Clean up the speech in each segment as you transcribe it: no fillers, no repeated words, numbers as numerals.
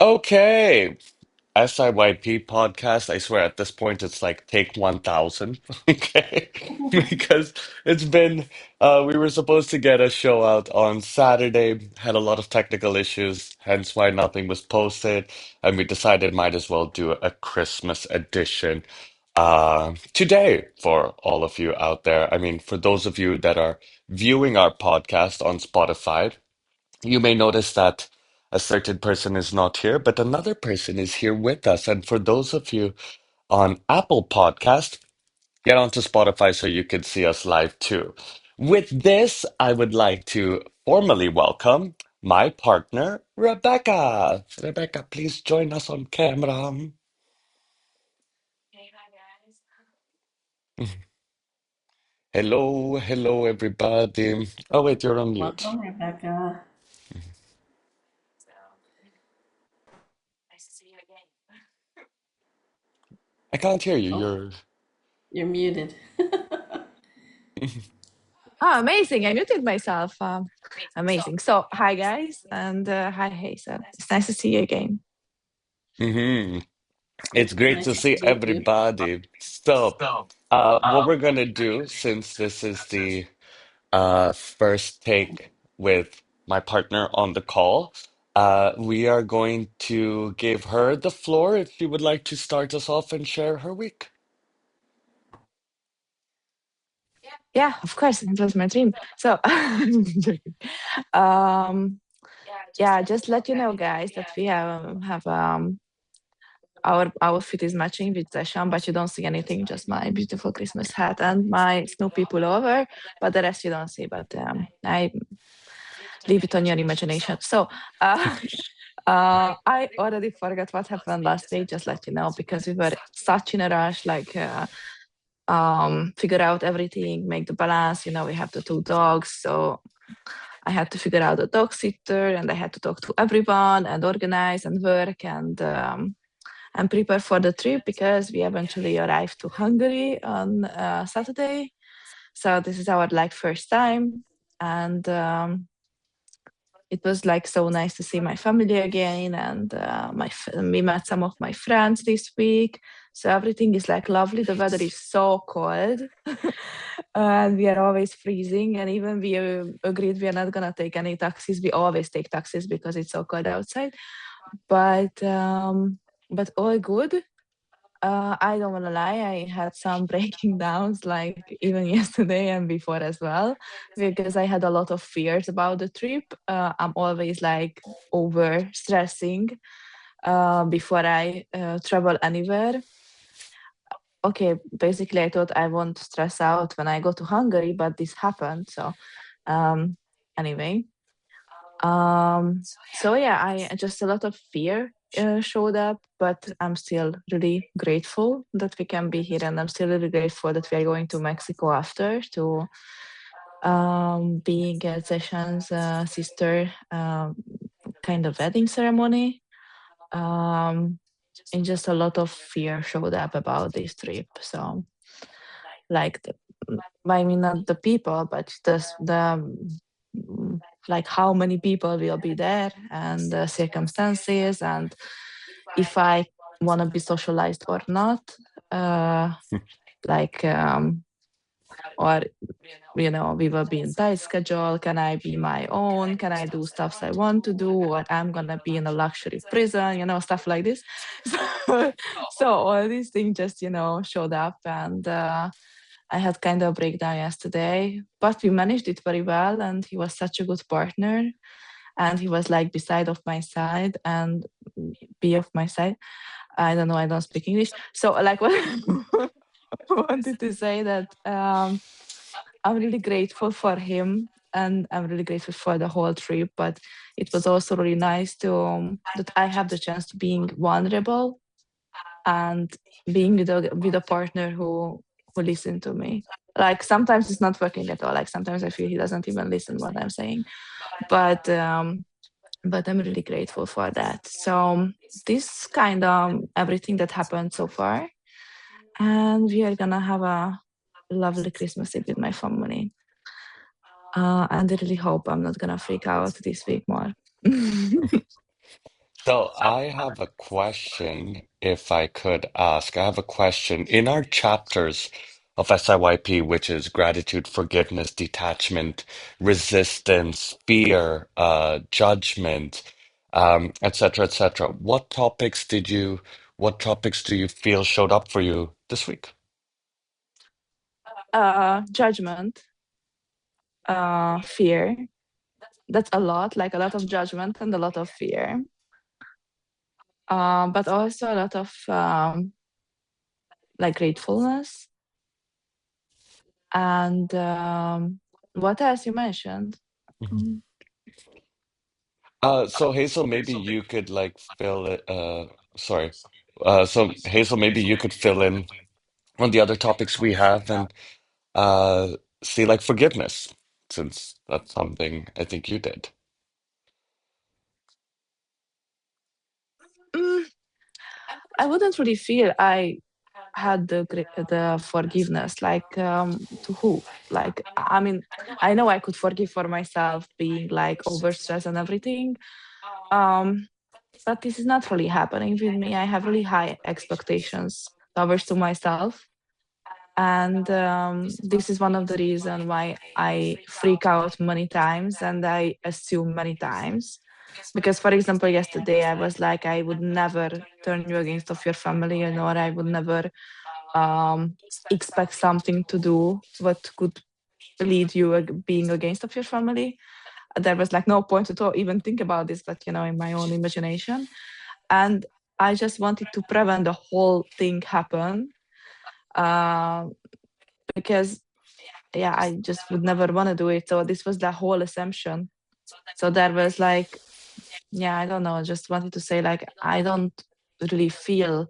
Okay. SIYP podcast. I swear at this point it's like take 1000. Okay. Because it's been we were supposed to get a show out on Saturday, had a lot of technical issues, hence why nothing was posted, and we decided might as well do a Christmas edition today for all of you out there. I mean, for those of you that are viewing our podcast on Spotify, you may notice that a certain person is not here, but another person is here with us. And for those of you on Apple Podcast, get onto Spotify so you can see us live too. With this, I would like to formally welcome my partner, Rebecca. Rebecca, please join us on camera. Hello, hello, everybody. Oh, wait, you're on mute. Welcome, Rebecca. I can't hear you. Oh, You're. you're muted. Oh, amazing. I muted myself. Amazing. So, hi, guys, and hi, Hazel. It's nice to see you again. hmm It's great Nice to to see see you too. everybody. So, what we're gonna do, since this is the first take with my partner on the call, we are going to give her the floor if she would like to start us off and share her week. Yeah, of course. It was my dream. So, um, yeah, just let you know, guys, that we have our outfit is matching with session, but you don't see anything, just my beautiful Christmas hat and my Snoopy pullover. But the rest you don't see. But I leave it on your imagination. So, uh, I already forgot what happened last week, just let you know, because we were such in a rush, like figure out everything, make the balance. We have the two dogs, so I had to figure out the dog sitter, and I had to talk to everyone and organize and work and prepare for the trip because we eventually arrived to Hungary on Saturday. So this is our like first time, and it was like so nice to see my family again, and we met some of my friends this week. So everything is like lovely. The weather is so cold, and we are always freezing. And even we agreed we are not gonna take any taxis. We always take taxis because it's so cold outside. But all good. I don't want to lie, I had some breaking downs like even yesterday and before as well, because I had a lot of fears about the trip. I'm always like over stressing before I travel anywhere. Okay, basically, I thought I won't stress out when I go to Hungary, but this happened. So, um, anyway, so yeah, I just a lot of fear showed up, but I'm still really grateful that we can be here, and I'm still really grateful that we are going to Mexico after to being at Session's sister kind of wedding ceremony. Um, and just a lot of fear showed up about this trip. So, like, I mean, not the people, but just like how many people will be there and the circumstances, and if I want to be socialized or not. Uh, like, or we will be in tight schedule. Can I be my own? Can I do stuffs I want to do? Or I'm gonna be in a luxury prison, stuff like this. So all these things just showed up, and I had kind of a breakdown yesterday, but we managed it very well, and he was such a good partner, and he was like beside of my side and be of my side. I don't know, I don't speak English. So like what I wanted to say that I'm really grateful for him, and I'm really grateful for the whole trip, but it was also really nice to that I have the chance to being vulnerable and being with a partner who listened to me. Like sometimes it's not working at all. Like sometimes I feel he doesn't even listen what I'm saying. But I'm really grateful for that. So this kind of everything that happened so far. And we are gonna have a lovely Christmas Eve with my family. And I really hope I'm not gonna freak out this week more. So I have a question, if I could ask. I have a question. In our chapters of SIYP, which is gratitude, forgiveness, detachment, resistance, fear, judgment, et cetera, what topics do you feel showed up for you this week? Judgment, fear. That's a lot, like a lot of judgment and a lot of fear. But also a lot of like gratefulness. And what else you mentioned? Mm. So Hazel, maybe you could like fill it, sorry. So Hazel, maybe you could fill in on the other topics we have and see like forgiveness, since that's something I think you did. Mm, I wouldn't really feel I had the forgiveness, like to who? Like, I mean, I know I could forgive for myself being like overstressed and everything. Um, but this is not really happening with me. I have really high expectations towards to myself. And this is one of the reasons why I freak out many times and I assume many times. Because, for example, yesterday I was like, I would never turn you against of your family, or I would never um, expect something to do what could lead you being against of your family. There was like no point at all even think about this, but in my own imagination. And I just wanted to prevent the whole thing happen, uh, because yeah, I just would never want to do it. So this was the whole assumption. So there was like, yeah, I don't know, I just wanted to say like I don't really feel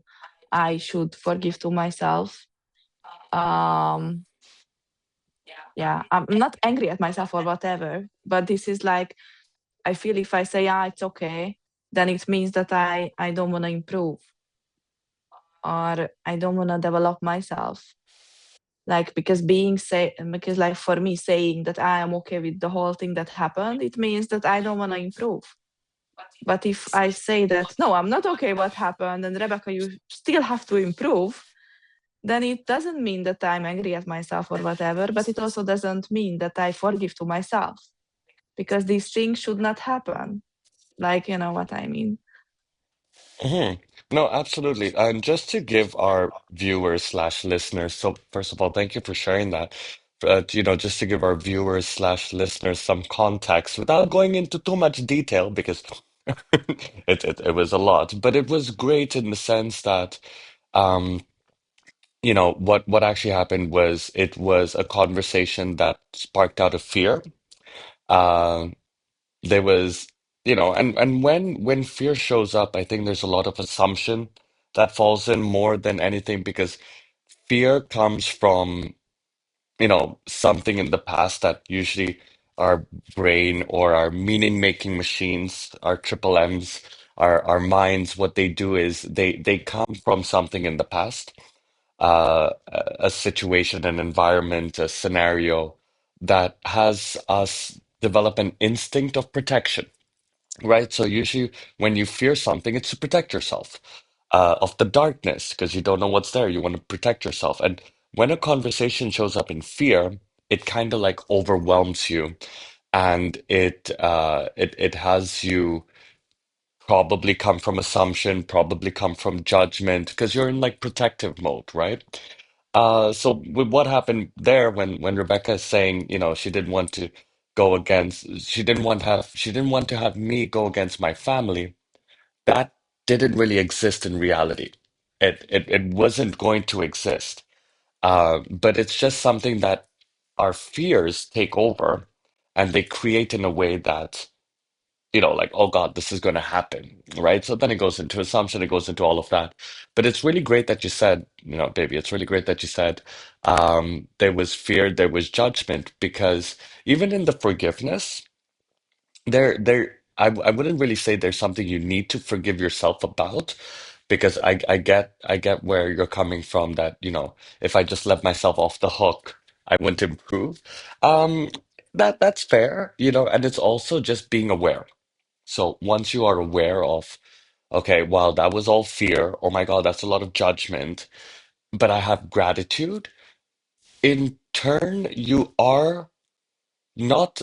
I should forgive to myself. um yeah, I'm not angry at myself or whatever, but this is like, I feel if I say, yeah, it's okay, then it means that I don't want to improve, or I don't want to develop myself. Like, because like for me saying that I am okay with the whole thing that happened, it means that I don't want to improve. But if I say that no, I'm not okay what happened, and Rebecca, you still have to improve, then it doesn't mean that I'm angry at myself or whatever, but it also doesn't mean that I forgive to myself, because these things should not happen. Like, you know what I mean? hmm No, absolutely. And just to give our viewers slash listeners, so first of all, thank you for sharing that. Just to give our viewers slash listeners some context without going into too much detail because it was a lot, but it was great in the sense that um, what actually happened was it was a conversation that sparked out of fear. Uh, there was, and when fear shows up, I think there's a lot of assumption that falls in more than anything because fear comes from, something in the past that usually our brain or our meaning-making machines, our triple M's, our minds, what they do is they come from something in the past, a situation, an environment, a scenario that has us develop an instinct of protection. Right. So usually when you fear something, it's to protect yourself of the darkness because you don't know what's there. You want to protect yourself. And when a conversation shows up in fear, it kind of like overwhelms you and it has you probably come from assumption, probably come from judgment because you're in like protective mode, right? So with what happened there when Rebecca is saying, she didn't want to go against, she didn't want to have me go against my family. That didn't really exist in reality. It wasn't going to exist. But it's just something that our fears take over, and they create in a way that like, oh God, this is going to happen, right? So then it goes into assumption, it goes into all of that. But it's really great that you said, baby, it's really great that you said there was fear, there was judgment, because even in the forgiveness, I wouldn't really say there's something you need to forgive yourself about, because I get where you're coming from that, if I just let myself off the hook, I wouldn't improve. Um, that's fair, and it's also just being aware. So once you are aware of Okay, wow, that was all fear. Oh my God, that's a lot of judgment. But I have gratitude. In turn, you are not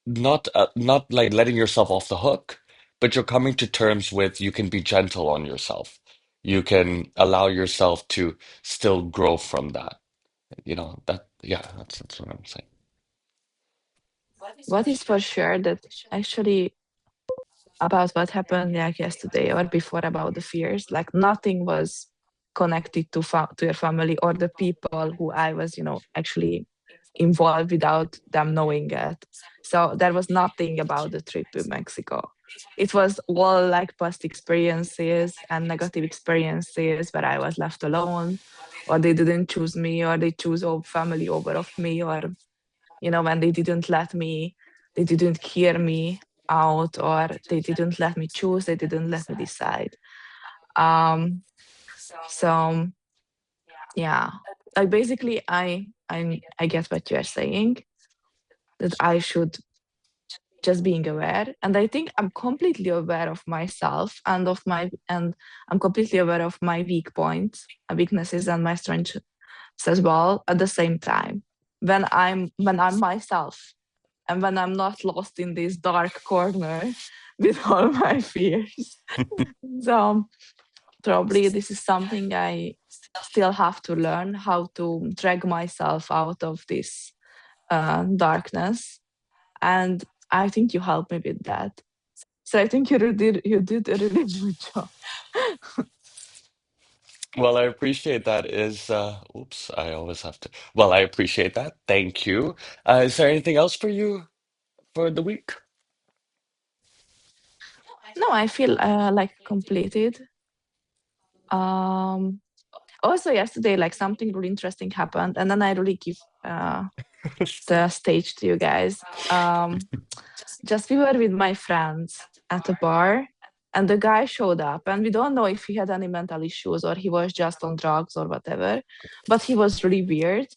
not like letting yourself off the hook, but you're coming to terms with you can be gentle on yourself. You can allow yourself to still grow from that. That yeah, that's what I'm saying. What is for sure that actually about what happened like yesterday or before about the fears, like nothing was connected to to your family or the people who I was, actually involved without them knowing it. So there was nothing about the trip to Mexico. It was all like past experiences and negative experiences where I was left alone, or they didn't choose me, or they choose family over of me, or when they didn't let me, they didn't hear me out, or they didn't let me choose, they didn't let me decide. um so yeah, like basically I get what you're saying, that I should just being aware, and I think I'm completely aware of myself and I'm completely aware of my weak points, weaknesses, and my strengths as well at the same time, when I'm myself, and when I'm not lost in this dark corner with all my fears. So probably this is something I still have to learn, how to drag myself out of this darkness. And I think you helped me with that. So I think you did a really good job. Well, I appreciate that. Oops, I always have to. Well, I appreciate that. Thank you. Is there anything else for you for the week? No, I feel like completed. Um, Also yesterday, like something really interesting happened, and then I really give the stage to you guys. Just we were with my friends at a bar, and the guy showed up, and we don't know if he had any mental issues or he was just on drugs or whatever, but he was really weird.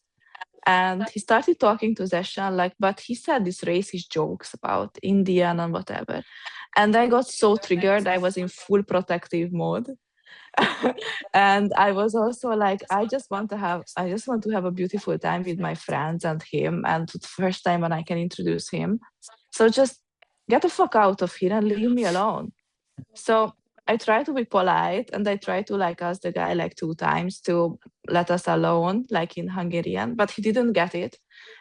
And he started talking to Zeshan, like, but he said these racist jokes about Indian and whatever. And I got so triggered, I was in full protective mode. And I was also like, I just want to have a beautiful time with my friends and him, and the first time when I can introduce him. So just get the fuck out of here and leave me alone. So I try to be polite, and I try to like ask the guy like two times to let us alone, like in Hungarian, but he didn't get it.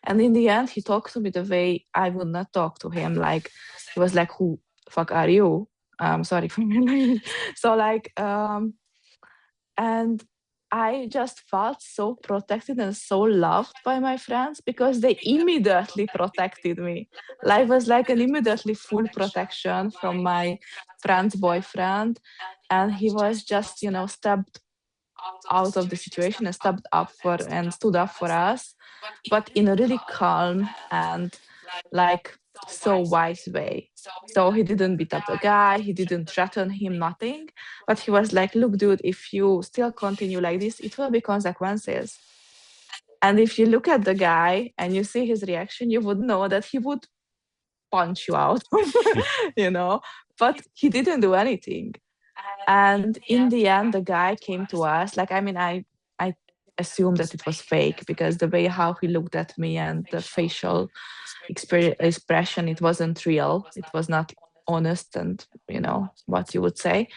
And in the end, he talked to me the way I would not talk to him. Like he was like, "Who fuck are you?" Sorry for my language. So like, and I just felt so protected and so loved by my friends because they immediately protected me. Life was like an immediately full protection from my friend's boyfriend. And he was just, stepped out of the situation and stepped up for and stood up for us, but in a really calm and like so wise way. So he didn't beat up the guy, he didn't threaten him, nothing. But he was like, look, dude, if you still continue like this, it will be consequences. And if you look at the guy and you see his reaction, you would know that he would punch you out, you know, but he didn't do anything. And in the end, the guy came to us. Like, I mean, I assumed that it was fake because the way how he looked at me and the facial expression, it wasn't real. It was not honest and, what you would say.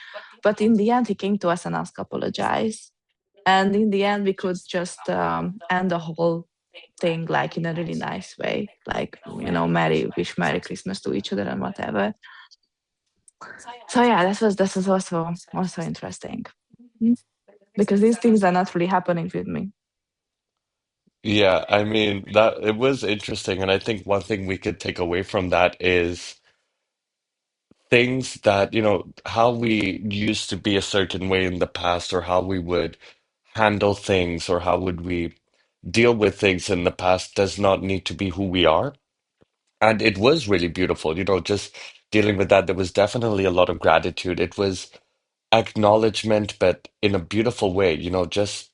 But in the end, he came to us and asked apologize. And in the end, we could just end the whole thing like in a really nice way, like, wish Merry Christmas to each other and whatever. So yeah, this was also interesting. Mhm. Because these things are not really happening with me. Yeah, I mean that it was interesting, and I think one thing we could take away from that is things that, how we used to be a certain way in the past, or how we would handle things, or how would we deal with things in the past does not need to be who we are. And it was really beautiful, just dealing with that. There was definitely a lot of gratitude. It was acknowledgement, but in a beautiful way, just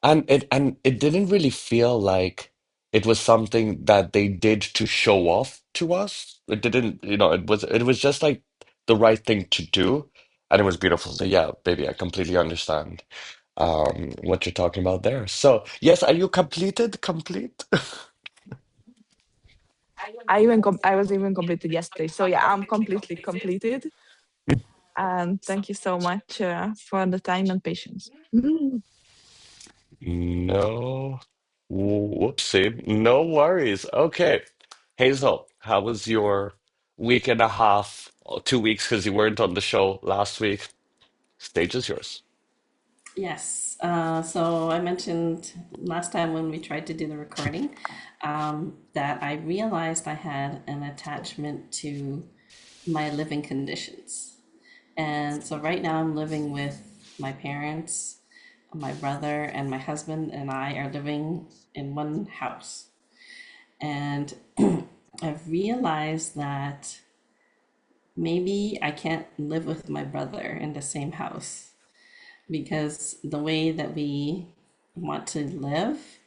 and it didn't really feel like it was something that they did to show off to us. It didn't, it was just like the right thing to do. and it was beautiful. So yeah, baby, I completely understand what you're talking about there. So yes, are you completed? Complete? I was even completed yesterday. So yeah, I'm completely completed. And thank you so much for the time and patience. No, whoopsie, no worries. Okay, Hazel, how was your week and a half, or 2 weeks because you weren't on the show last week? Stage is yours. Yes. So I mentioned last time when we tried to do the recording that I realized I had an attachment to my living conditions. And so right now I'm living with my parents, my brother, and my husband, and I are living in one house. And I've realized that maybe I can't live with my brother in the same house because the way that we want to live,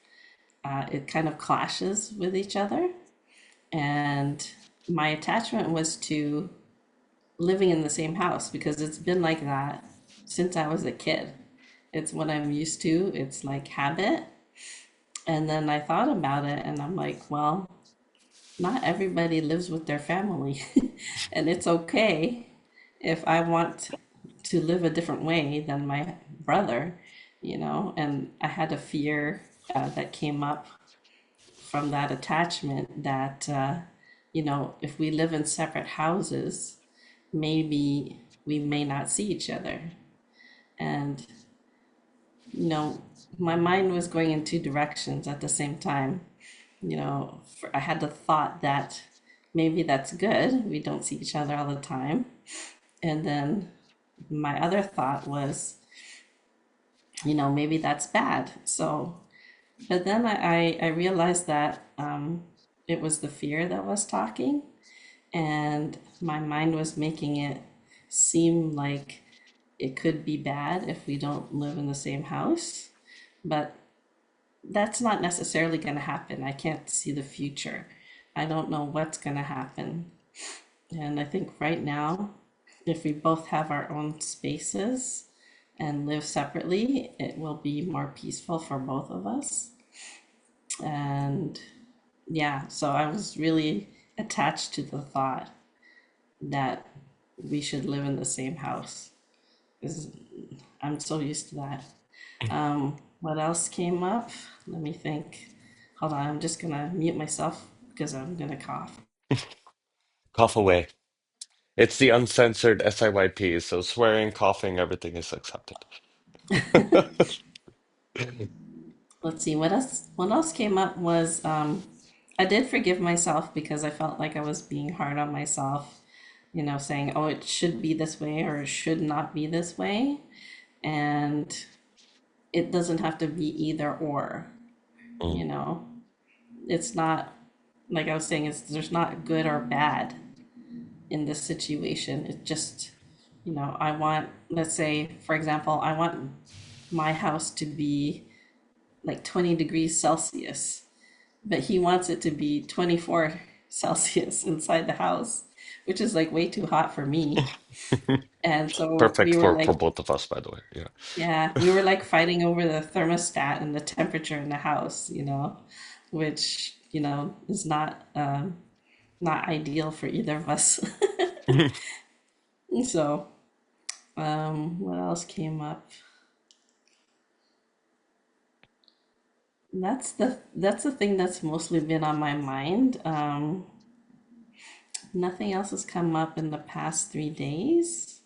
it kind of clashes with each other. And my attachment was to living in the same house because it's been like that since I was a kid. It's what I'm used to, it's like habit. And then I thought about it and I'm like, well, not everybody lives with their family. And it's okay if I want to live a different way than my brother, you know. And I had a fear that came up from that attachment that, if we live in separate houses, maybe we may not see each other. And, my mind was going in two directions at the same time. I had the thought that maybe that's good. We don't see each other all the time. And then my other thought was, maybe that's bad. So, but then I realized that it was the fear that was talking, and my mind was making it seem like it could be bad if we don't live in the same house. But that's not necessarily going to happen. I can't see the future. I don't know what's going to happen. And I think right now, if we both have our own spaces and live separately, it will be more peaceful for both of us. And yeah, so I was really attached to the thought that we should live in the same house because I'm so used to that. What else came up? Let me think. Hold on, I'm just gonna mute myself because I'm gonna cough. Cough away. It's the uncensored SIYP, so swearing, coughing, everything is accepted. Let's see what else. What else came up was I did forgive myself because I felt like I was being hard on myself. Saying, "Oh, it should be this way," or "It should not be this way," and it doesn't have to be either or. Mm. You know, it's not like I was saying. There's not good or bad in this situation. It just, I want, let's say, for example, I want my house to be like 20 degrees Celsius, but he wants it to be 24 Celsius inside the house, which is like way too hot for me. And so Perfect for both of us, by the way. Yeah. yeah, we were like fighting over the thermostat and the temperature in the house, which, is not ideal for either of us. So, what else came up? That's the thing that's mostly been on my mind. Nothing else has come up in the past 3 days.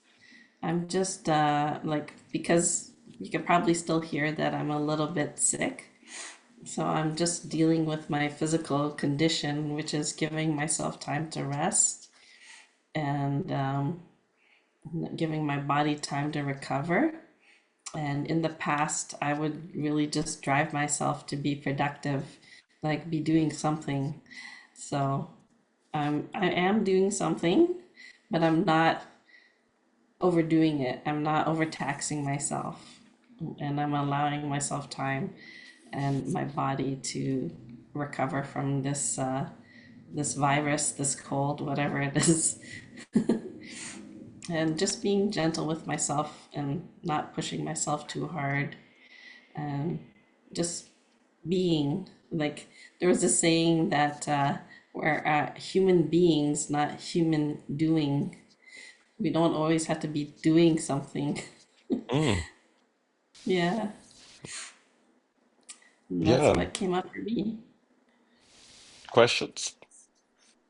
I'm just like, because you can probably still hear that I'm a little bit sick. So I'm just dealing with my physical condition, which is giving myself time to rest and giving my body time to recover. And in the past, I would really just drive myself to be productive, like be doing something. So I am doing something, but I'm not overdoing it. I'm not overtaxing myself, and I'm allowing myself time and my body to recover from this virus, this cold, whatever it is. and just being gentle with myself and not pushing myself too hard, and just being like, there was a saying that we're human beings, not human doing. We don't always have to be doing something. Mm, Yeah, and that's yeah. what came up for me. Questions?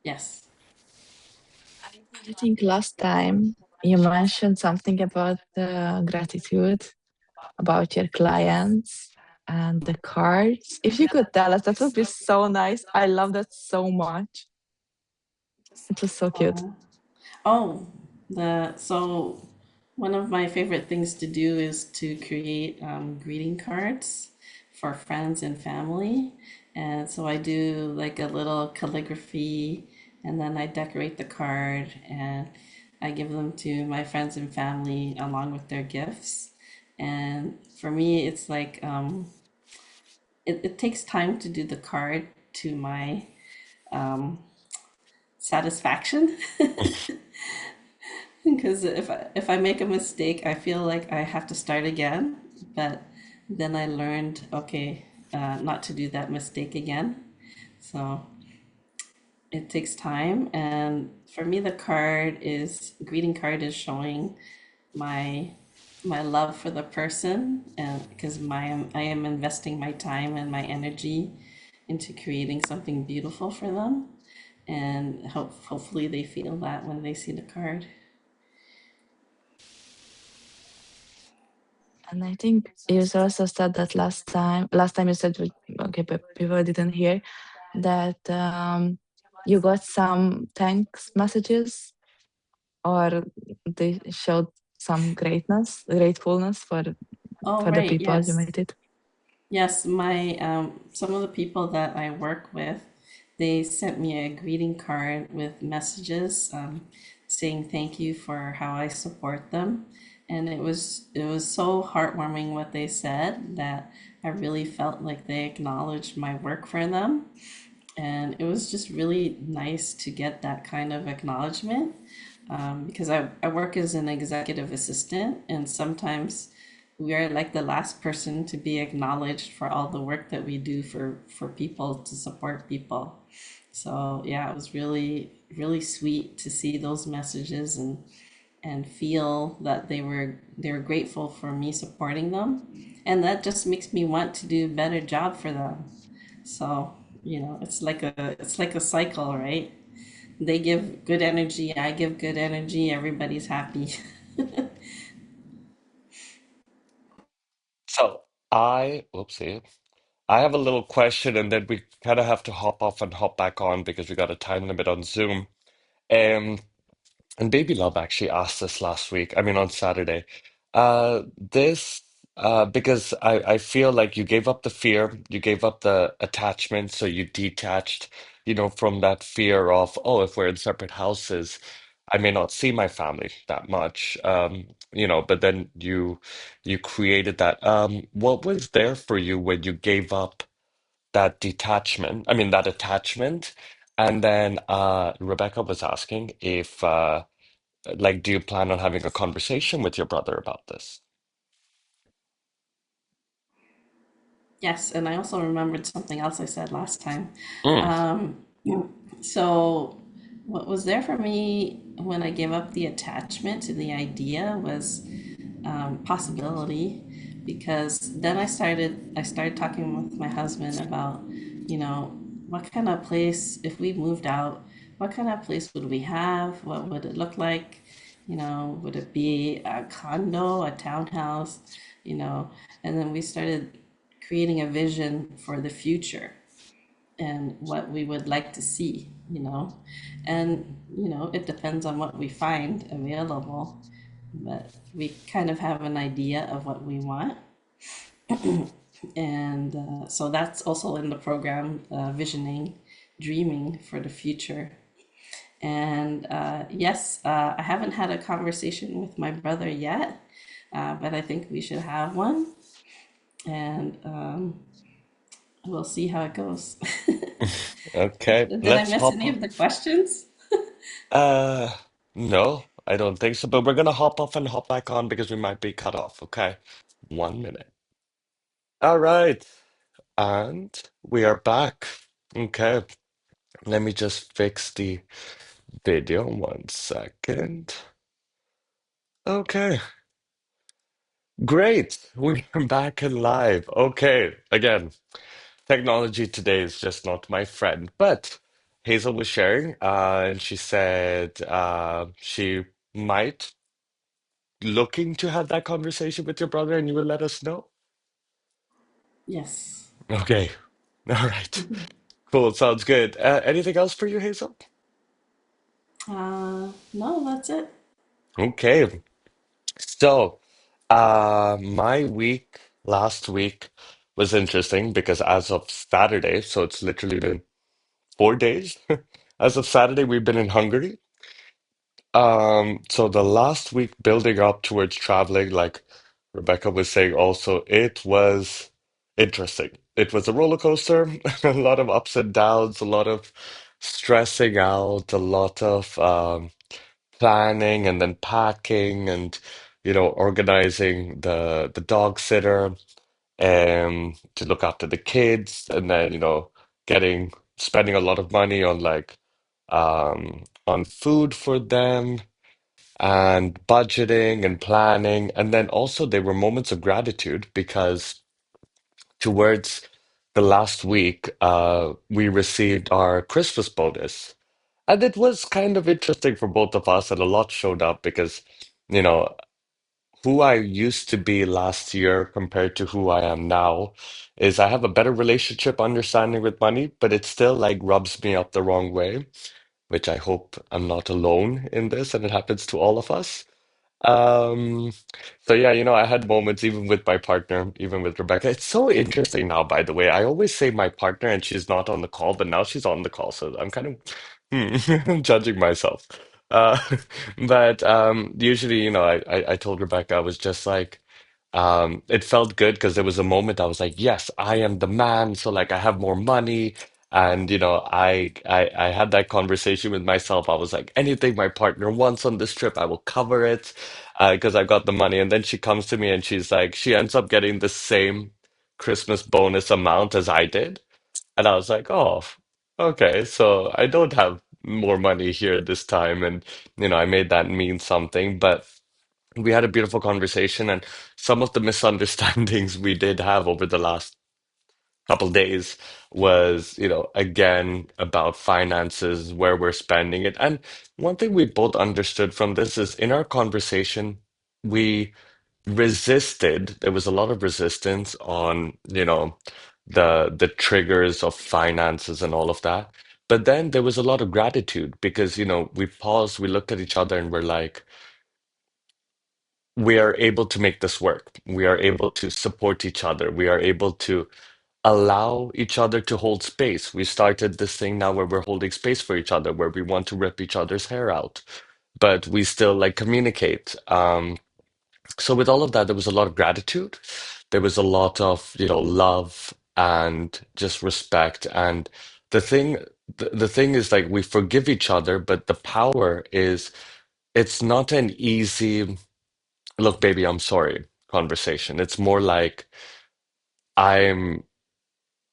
Yes. I think last time you mentioned something about gratitude, about your clients and the cards. If you could tell us, that would be so nice. I love that so much. It was so cute. Oh, the so one of my favorite things to do is to create greeting cards for friends and family. And so I do like a little calligraphy, and then I decorate the card and I give them to my friends and family along with their gifts. And for me, it's like it takes time to do the card to my satisfaction. Because if I make a mistake, I feel like I have to start again. But then I learned, okay, not to do that mistake again. So it takes time, and for me, the card is greeting card is showing my my love for the person, and because my I am investing my time and my energy into creating something beautiful for them, and hopefully they feel that when they see the card. And I think you also said that last time you said, okay, but people didn't hear, that you got some thanks messages, or they showed some gratefulness Oh, for the right, people you yes. made it. Yes, my some of the people that I work with, they sent me a greeting card with messages saying thank you for how I support them, and it was so heartwarming what they said, that I really felt like they acknowledged my work for them, and it was just really nice to get that kind of acknowledgement, because I work as an executive assistant, and sometimes we are like the last person to be acknowledged for all the work that we do for people, to support people. So yeah, it was really really sweet to see those messages, and feel that they were grateful for me supporting them, and that just makes me want to do a better job for them. So, it's like a cycle, right? They give good energy, I give good energy, everybody's happy. So whoopsie. I have a little question, and then we kind of have to hop off and hop back on because we got a time limit on Zoom. Um, And Baby Love actually asked this last week, I mean on Saturday. This because I feel like you gave up the fear, you gave up the attachment, so you detached, from that fear of, oh, if we're in separate houses, I may not see my family that much. But then you created that. What was there for you when you gave up that detachment, I mean that attachment? And then Rebecca was asking if like, do you plan on having a conversation with your brother about this? Yes, and I also remembered something else I said last time. Mm, Um, so, what was there for me when I gave up the attachment to the idea was possibility, because then I started talking with my husband about, what kind of place, if we moved out, what kind of place would we have, what would it look like, would it be a condo, a townhouse, you know and then we started creating a vision for the future and what we would like to see, and it depends on what we find available, but we kind of have an idea of what we want. And so that's also in the program, visioning, dreaming for the future. And yes, I haven't had a conversation with my brother yet, but I think we should have one, and we'll see how it goes. okay, Did I let's miss hop any on. of the questions? Uh, no. I don't think so. But we're gonna hop off and hop back on because we might be cut off. Okay. 1 minute. All right. And we are back. Okay. Let me just fix the video 1 second. Okay. Great. We are back and live. Okay. Again, technology today is just not my friend. But Hazel was sharing, and she said she might looking to have that conversation with your brother, and you will let us know. Yes. Okay. All right. Cool. Sounds good. Anything else for you, Hazel? No, that's it. Okay. So, my week last week was interesting because as of Saturday, so it's literally been 4 days. As of Saturday, we've been in Hungary. So the last week building up towards traveling, like Rebecca was saying also, it was interesting. It was a roller coaster, a lot of ups and downs, a lot of stressing out, a lot of planning and then packing and organizing the dog sitter to look after the kids and then getting spending a lot of money on like on food for them and budgeting and planning. And then also there were moments of gratitude because towards the last week, we received our Christmas bonus. And it was kind of interesting for both of us, and a lot showed up because, you know, who I used to be last year compared to who I am now is I have a better relationship understanding with money, but it still like rubs me up the wrong way, which I hope I'm not alone in this, and it happens to all of us. Um, so yeah, I had moments even with my partner, even with Rebecca. It's so interesting now, by the way. I always say my partner and she's not on the call, but now she's on the call, so I'm kind of judging myself. Uh, but usually, I told Rebecca I was just like it felt good because there was a moment I was like, yes, I am the man, so like I have more money. And I had that conversation with myself. I was like, anything my partner wants on this trip, I will cover it because I got the money. And then she comes to me and she's like, she ends up getting the same Christmas bonus amount as I did. And I was like, oh, okay, so I don't have more money here this time. And I made that mean something. But we had a beautiful conversation, and some of the misunderstandings we did have over the last couple days was, again, about finances, where we're spending it. And one thing we both understood from this is in our conversation, we resisted, there was a lot of resistance on, the triggers of finances and all of that. But then there was a lot of gratitude because, we paused, we looked at each other and we're like, we are able to make this work. We are able to support each other. We are able to allow each other to hold space. We started this thing now where we're holding space for each other, where we want to rip each other's hair out, but we still like communicate. So with all of that, there was a lot of gratitude. There was a lot of, love and just respect. And the thing, the thing is like we forgive each other, but the power is it's not an easy look, baby, I'm sorry conversation. It's more like I'm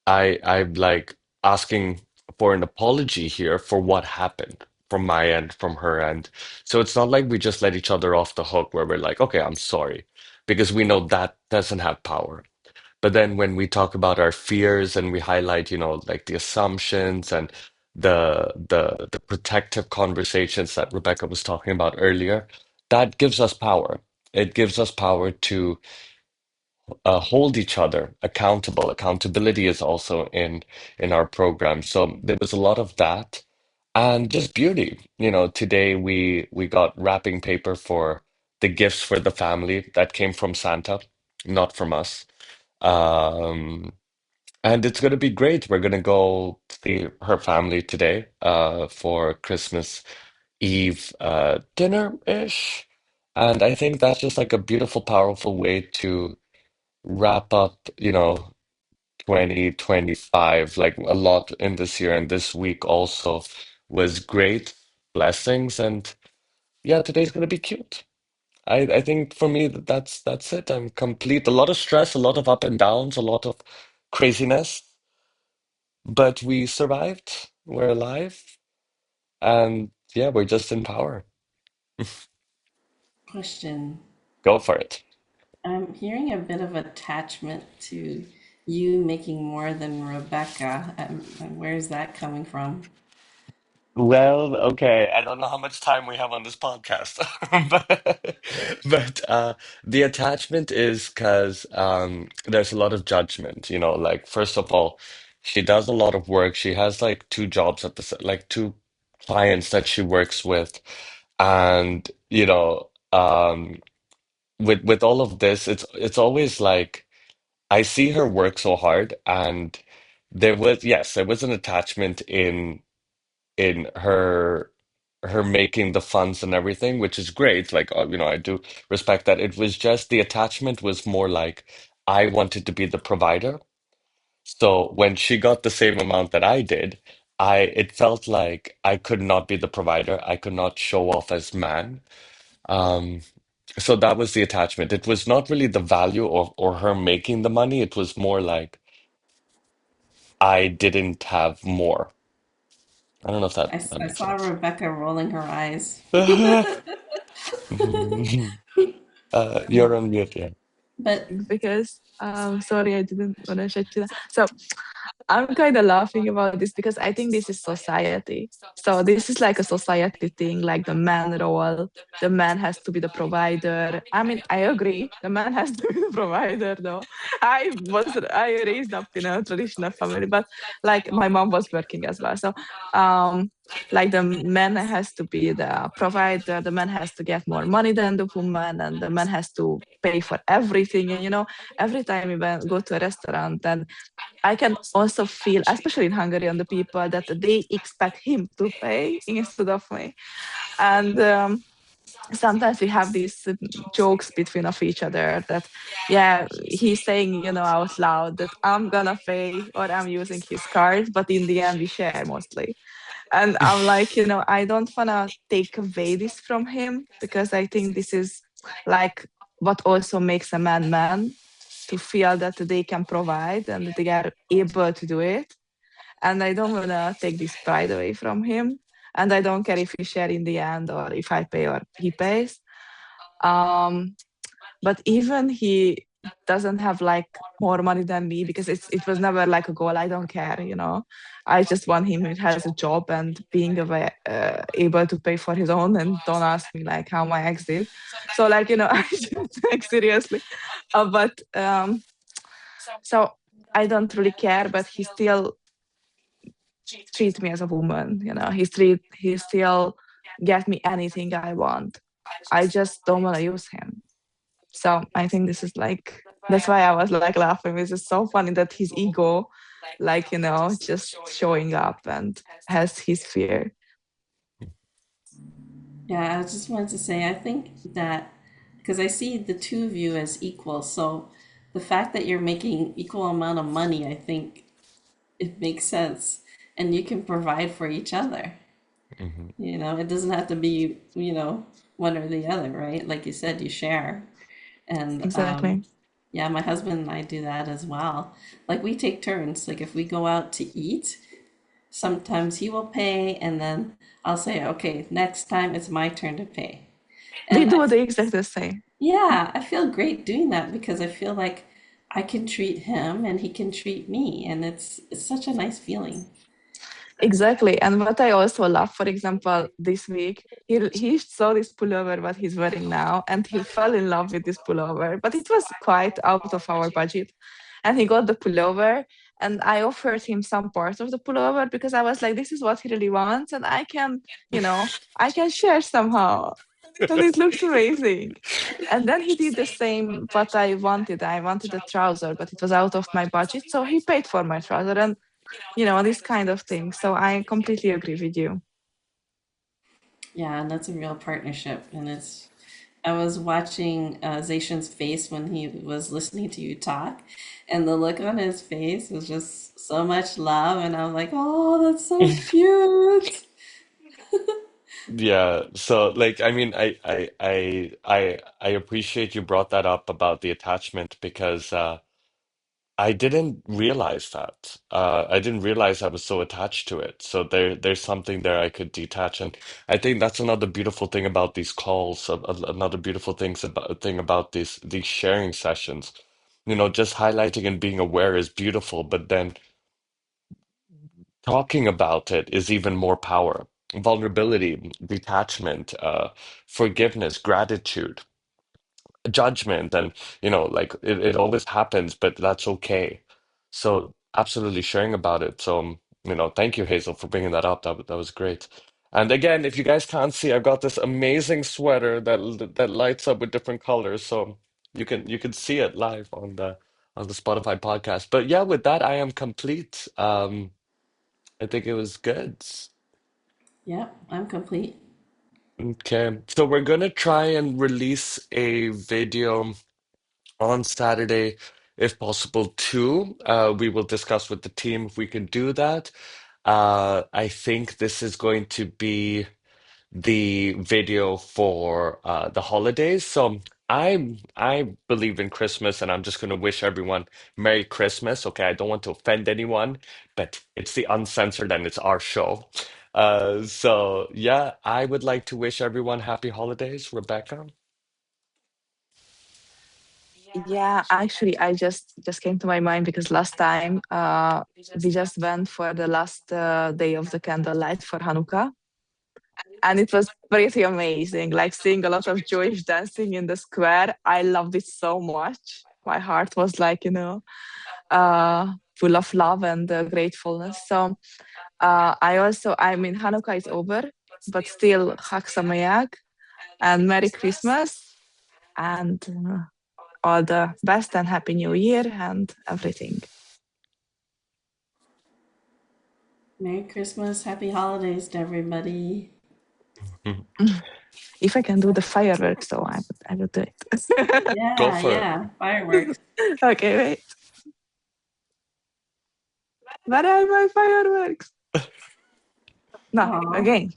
I'm like asking for an apology here for what happened from my end, from her end. So it's not like we just let each other off the hook where we're like, okay, I'm sorry, because we know that doesn't have power. But then when we talk about our fears and we highlight, like the assumptions and the protective conversations that Rebecca was talking about earlier, that gives us power. It gives us power to hold each other accountable. Accountability is also in our program. So there was a lot of that and just beauty. Today we got wrapping paper for the gifts for the family that came from Santa, not from us. Um, and it's going to be great. We're going to go see her family today for Christmas Eve dinner-ish. And I think that's just like a beautiful, powerful way to wrap up, 2025. Like a lot in this year and this week also was great blessings. And yeah, today's gonna be cute. I think for me that's it. I'm complete. A lot of stress, a lot of up and downs, a lot of craziness, but we survived. We're alive, and yeah, we're just in power. Question. Go for it. I'm hearing a bit of attachment to you making more than Rebecca. Where's that coming from? Well, okay. I don't know how much time we have on this podcast, but the attachment is because there's a lot of judgment. Like first of all, she does a lot of work. She has like two jobs at like two clients that she works with, and with all of this, it's always like I see her work so hard, and there was an attachment in her making the funds and everything, which is great. Like, I do respect that. It was just the attachment was more like I wanted to be the provider. So when she got the same amount that I did, it felt like I could not be the provider. I could not show off as man. Um, so that was the attachment. It was not really the value or her making the money. It was more like I didn't have more. I don't know if that I makes saw sense. Rebecca rolling her eyes. You're on mute, yeah. But Because sorry, I didn't want to shut you down. So I'm kind of laughing about this because I think this is society. So this is like a society thing, like the man role. The man has to be the provider. I mean, I agree. The man has to be the provider, though. I raised up in a traditional family, but like my mom was working as well. So um like the man has to be the provider, the man has to get more money than the woman, and the man has to pay for everything. And every time we go to a restaurant, and I can also feel, especially in Hungary, on the people that they expect him to pay instead of me. And sometimes we have these jokes between of each other that, yeah, he's saying, out loud that I'm gonna pay or I'm using his card, but in the end we share mostly. And I'm like, I don't wanna take away this from him because I think this is like what also makes a man man to feel that they can provide and that they are able to do it. And I don't want to take this pride away from him. And I don't care if we share in the end or if I pay or he pays. Um, but even he doesn't have like more money than me because it was never like a goal. I don't care. I just want him who has a job and being able to pay for his own, and don't ask me like how my ex did. So like I just like seriously. But so I don't really care, but he still treats me as a woman. He still get me anything I want. I just don't want to use him. So I think this is like that's why I was like laughing. It's just so funny that his ego, like just showing up and has his fear. yeah, I just wanted to say, I think that because I see the two of you as equal, so the fact that you're making equal amount of money, I think it makes sense, and you can provide for each other. Mhm. It doesn't have to be, one or the other, right? Like you said, you share. And Exactly. yeah, my husband and I do that as well. Like we take turns. Like if we go out to eat, sometimes he will pay, and then I'll say, okay, next time it's my turn to pay. We And do the exact same. yeah, I feel great doing that because I feel like I can treat him and he can treat me, and it's such a nice feeling. Exactly. And what I also love, for example, this week, he saw this pullover what he's wearing now, and he fell in love with this pullover. But it was quite out of our budget. And he got the pullover, and I offered him some part of the pullover because I was like, this is what he really wants, and I can share somehow. And it looks amazing. And then he did the same what I wanted. I wanted a trouser, but it was out of my budget. So he paid for my trouser. And this kind of thing. So I completely agree with you. Yeah, and that's a real partnership. And I was watching Zayshan's face when he was listening to you talk, and the look on his face was just so much love. And I was like, oh, that's so cute. Yeah, so like I mean I appreciate you brought that up about the attachment because I didn't realize that. I didn't realize I was so attached to it. So there's something there I could detach, and I think that's another beautiful thing about these calls. Another beautiful thing about these sharing sessions. You know, just highlighting and being aware is beautiful, but then talking about it is even more power. Vulnerability, detachment, forgiveness, gratitude, judgment, and like it always happens, but that's okay. So absolutely sharing about it. So thank you, Hazel, for bringing that up. That was great. And again, if you guys can't see, I've got this amazing sweater that lights up with different colors, so you can see it live on the Spotify podcast. But yeah, with that, I am complete. I think it was good. Yep, I'm complete. Okay, so we're gonna try and release a video on Saturday, if possible, too. We will discuss with the team if we can do that. I think this is going to be the video for the holidays. So I believe in Christmas, and I'm just going to wish everyone Merry Christmas. Okay, I don't want to offend anyone, but it's the uncensored and it's our show. So yeah, I would like to wish everyone happy holidays, Rebecca. Yeah, actually, I just came to my mind because last time we just went for the last day of the candlelight for Hanukkah, and it was pretty amazing. Like seeing a lot of Jewish dancing in the square, I loved it so much. My heart was like, full of love and gratefulness. So I mean, Hanukkah is over, but still, Chag Sameach and Merry Christmas and all the best and Happy New Year and everything. Merry Christmas, happy holidays to everybody. If I can do the fireworks, so I would do it. Go Yeah, for it. yeah, fireworks. Okay, wait. Where are my fireworks? No, Aw. again.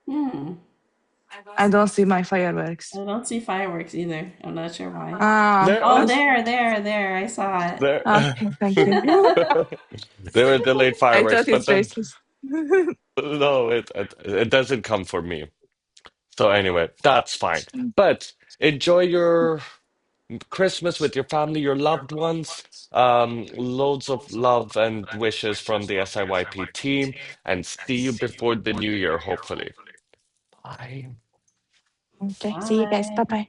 Hmm. I don't see my fireworks. I don't see fireworks either. I'm not sure why. Ah, There, Oh, oh, there. I saw it. there. okay, thank you. There were delayed I fireworks, thought but it's then racist. no, it doesn't come for me. So anyway, that's fine. But enjoy your Christmas with your family, your loved ones. Loads of love and wishes from the SIYP team, and see you before the new year, hopefully. Bye. Okay, see you guys. Bye Bye. bye.